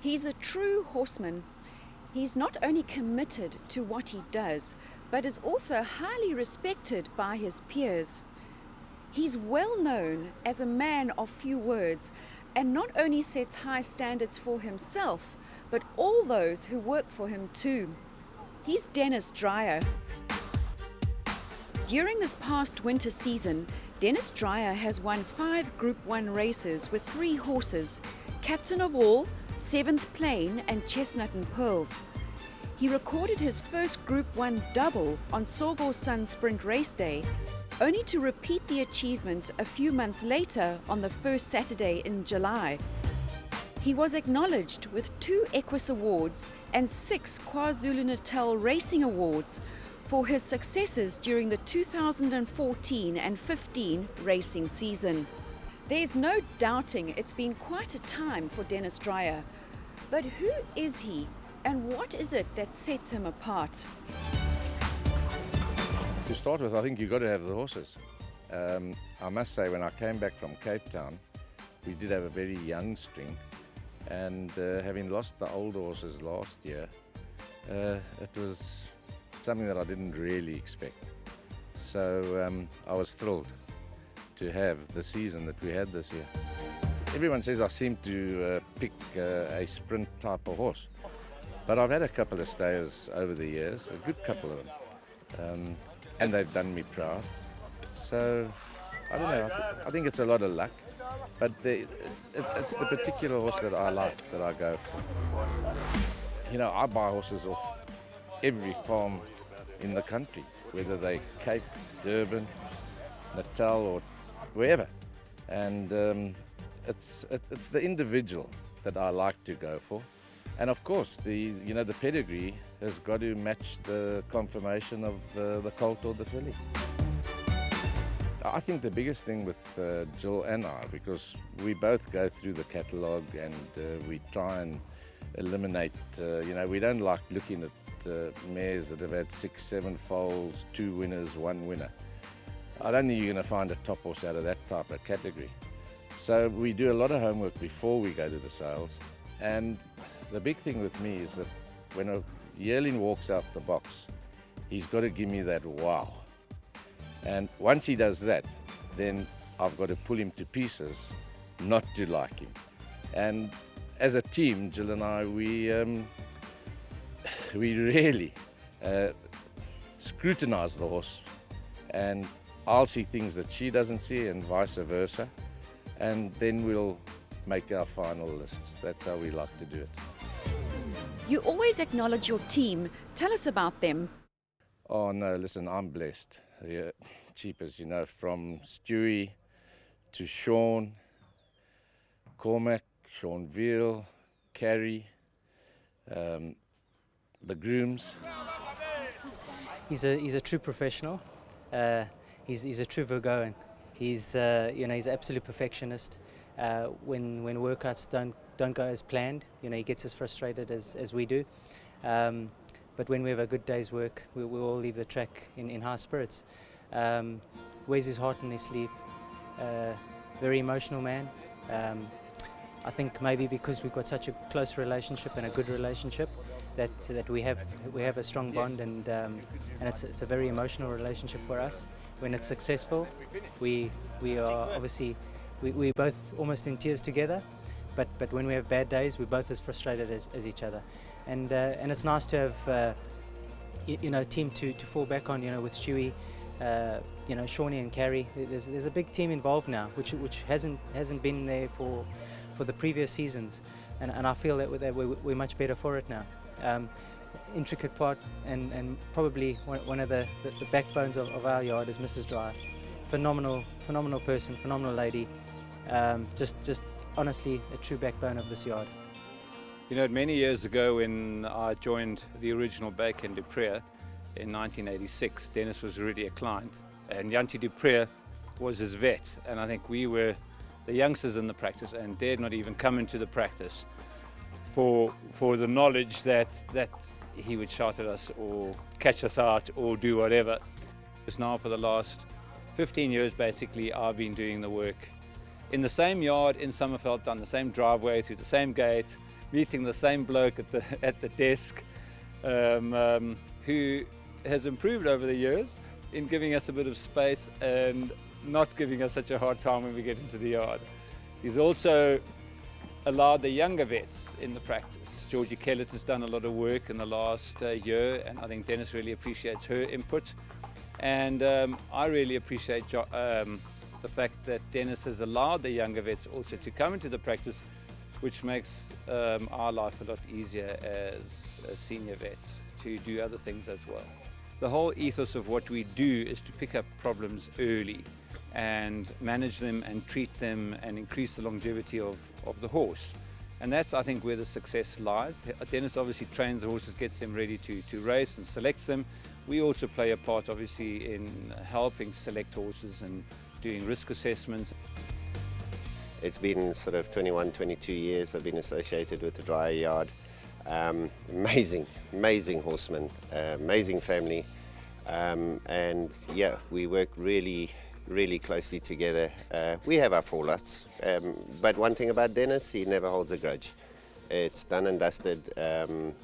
He's a true horseman. He's not only committed to what he does, but is also highly respected by his peers. He's well known as a man of few words, and not only sets high standards for himself, but all those who work for him too. He's Dennis Drier. During this past winter season, Dennis Drier has won 5 Group 1 races with 3 horses, captain of all, 7th Plain and Chestnut and Pearls. He recorded his first Group 1 double on Sorgo's Sun Sprint Race Day, only to repeat the achievement a few months later on the first Saturday in July. He was acknowledged with 2 Equus Awards and 6 KwaZulu-Natal Racing Awards for his successes during the 2014 and 15 racing season. There's no doubting it's been quite a time for Dennis Drier. But who is he and what is it that sets him apart? To start with, I think you've got to have the horses. I must say, when I came back from Cape Town, we did have a very young string, and having lost the old horses last year, it was something that I didn't really expect. So I was thrilled to have the season that we had this year. Everyone says I seem to pick a sprint type of horse, but I've had a couple of stayers over the years, a good couple of them, and they've done me proud. So I don't know, I think it's a lot of luck, but it's the particular horse that I like that I go for. You know, I buy horses off every farm in the country, whether they Cape, Durban, Natal or wherever, and it's the individual that I like to go for, and of course the pedigree has got to match the conformation of the colt or the filly. I think the biggest thing with Jill and I, because we both go through the catalogue and we try and eliminate, we don't like looking at mares that have had 6, 7 foals, 2 winners, 1 winner. I don't think you're going to find a top horse out of that type of category. So we do a lot of homework before we go to the sales, and the big thing with me is that when a yearling walks out the box, he's got to give me that wow. And once he does that, then I've got to pull him to pieces not to like him. And as a team, Jill and I, we really scrutinize the horse, and I'll see things that she doesn't see and vice versa, and then we'll make our final lists. That's how we like to do it. You always acknowledge your team. Tell us about them. Oh no, listen, I'm blessed. The cheapers, from Stewie to Sean, Cormac, Sean Veal, Carrie, the grooms. He's a true professional. He's a true Virgoan. He's he's an absolute perfectionist. When workouts don't go as planned, he gets as frustrated as we do. But when we have a good day's work, we all leave the track in high spirits. Wears his heart on his sleeve. Very emotional man. I think maybe because we've got such a close relationship and a good relationship, that we have a strong bond, and it's a very emotional relationship for us. When it's successful, we are obviously we're both almost in tears together, but when we have bad days, we're both as frustrated as each other, and it's nice to have a team to fall back on, with Stewie, Shawnee and Carrie. There's a big team involved now, which hasn't been there for the previous seasons, and I feel that we're much better for it now. Intricate part and probably one of the backbones of our yard is Mrs. Drier. Phenomenal person, phenomenal lady. Just honestly a true backbone of this yard. Many years ago when I joined the original Baker and Drier in 1986, Dennis was already a client, and Jantie Drier was his vet, and I think we were the youngsters in the practice and dared not even come into the practice for the knowledge that he would shout at us or catch us out or do whatever. Just now for the last 15 years basically I've been doing the work in the same yard in Summerveld, down the same driveway, through the same gate, meeting the same bloke at the desk, who has improved over the years in giving us a bit of space and not giving us such a hard time when we get into the yard. He's also allowed the younger vets in the practice. Georgie Kellett has done a lot of work in the last year, and I think Dennis really appreciates her input. And I really appreciate the fact that Dennis has allowed the younger vets also to come into the practice, which makes our life a lot easier as senior vets to do other things as well. The whole ethos of what we do is to pick up problems early and manage them and treat them and increase the longevity of the horse. And that's, I think, where the success lies. Dennis obviously trains the horses, gets them ready to race and selects them. We also play a part, obviously, in helping select horses and doing risk assessments. It's been sort of 21, 22 years I've been associated with the Drier yard. Amazing horsemen, amazing family, and yeah, we work really closely together. We have our fallouts, but one thing about Dennis, he never holds a grudge. It's done and dusted.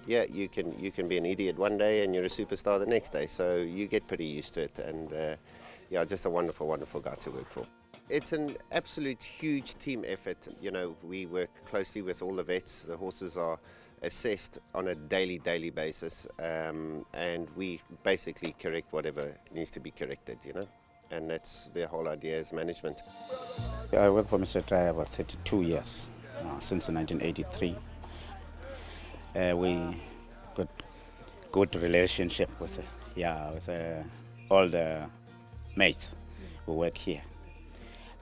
Yeah, you can be an idiot one day and you're a superstar the next day, so you get pretty used to it, and yeah, just a wonderful guy to work for. It's an absolute huge team effort. You know, we work closely with all the vets. The horses are assessed on a daily basis, and we basically correct whatever needs to be corrected, you know, and that's the whole idea as management. I work for Mr. Drier about 32 years, since 1983. We got good relationship with all the mates who work here.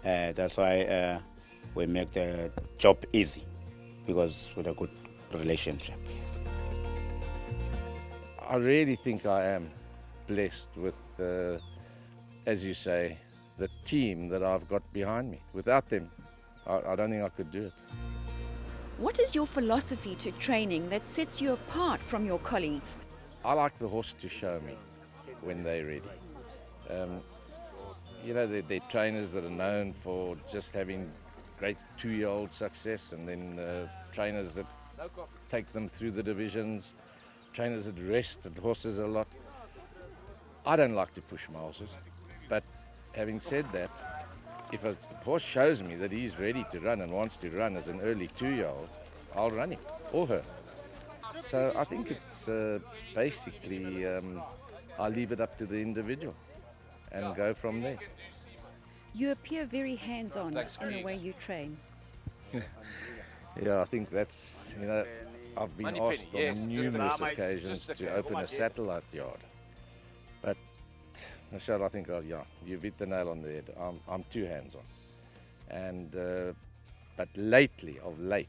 That's why we make the job easy, because with a good relationship. I really think I am blessed with, as you say, the team that I've got behind me. Without them, I don't think I could do it. What is your philosophy to training that sets you apart from your colleagues? I like the horse to show me when they're ready. You know, they're trainers that are known for just having great 2-year-old success, and then trainers that take them through the divisions, trainers that rest the horses a lot. I don't like to push my horses, but having said that, if a horse shows me that he's ready to run and wants to run as an early 2-year-old, I'll run him, or her. So I think it's basically, I leave it up to the individual and go from there. You appear very hands-on in the way you train. Yeah, I think that's, you know, I've been asked on numerous occasions to open a satellite yard. But, Michelle, I think, yeah, you've hit the nail on the head. I'm too hands-on. And, but of late,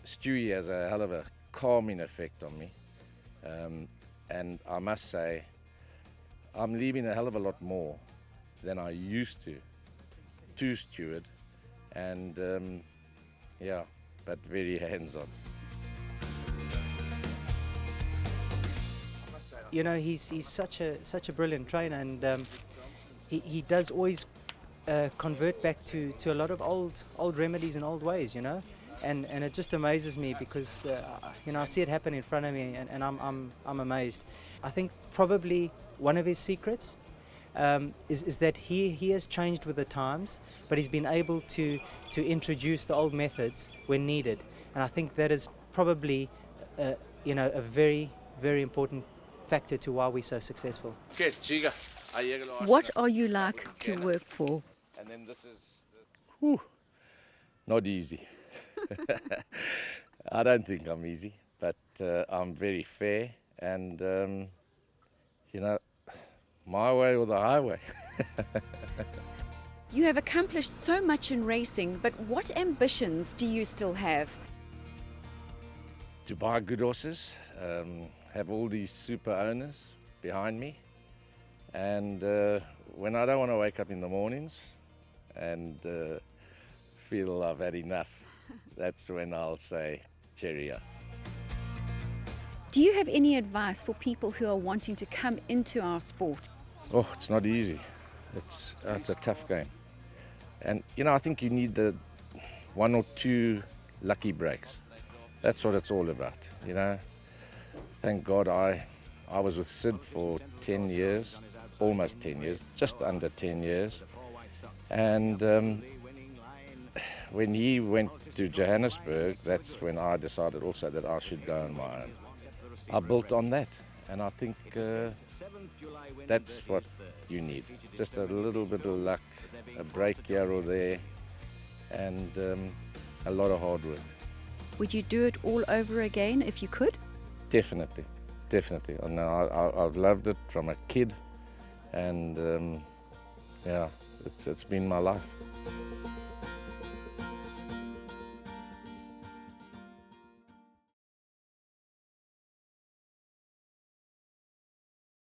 Stewie has a hell of a calming effect on me. And I must say, I'm leaving a hell of a lot more than I used to Stewart, and yeah, but very hands-on. You know, he's such a brilliant trainer, and he does always convert back to a lot of old remedies and old ways, you know, and it just amazes me because you know, I see it happen in front of me, and I'm amazed. I think probably one of his secrets is that he has changed with the times, but he's been able to introduce the old methods when needed, and I think that is probably you know, a very important factor to why we're so successful. What are you like to work for? And then this is not easy. I don't think I'm easy, but I'm very fair, and you know, my way or the highway. You have accomplished so much in racing, but what ambitions do you still have? To buy good horses, have all these super owners behind me, and when I don't want to wake up in the mornings and feel I've had enough, that's when I'll say cheerio. Do you have any advice for people who are wanting to come into our sport? Oh, it's not easy. It's a tough game. And I think you need the 1 or 2 lucky breaks. That's what it's all about. Thank God I was with Sid for 10 years, almost 10 years, just under 10 years. And when he went to Johannesburg, that's when I decided also that I should go on my own. I built on that, and I think that's what you need. Just a little bit of luck, a break here or there, and a lot of hard work. Would you do it all over again if you could? Definitely. And I've loved it from a kid, and yeah, it's been my life.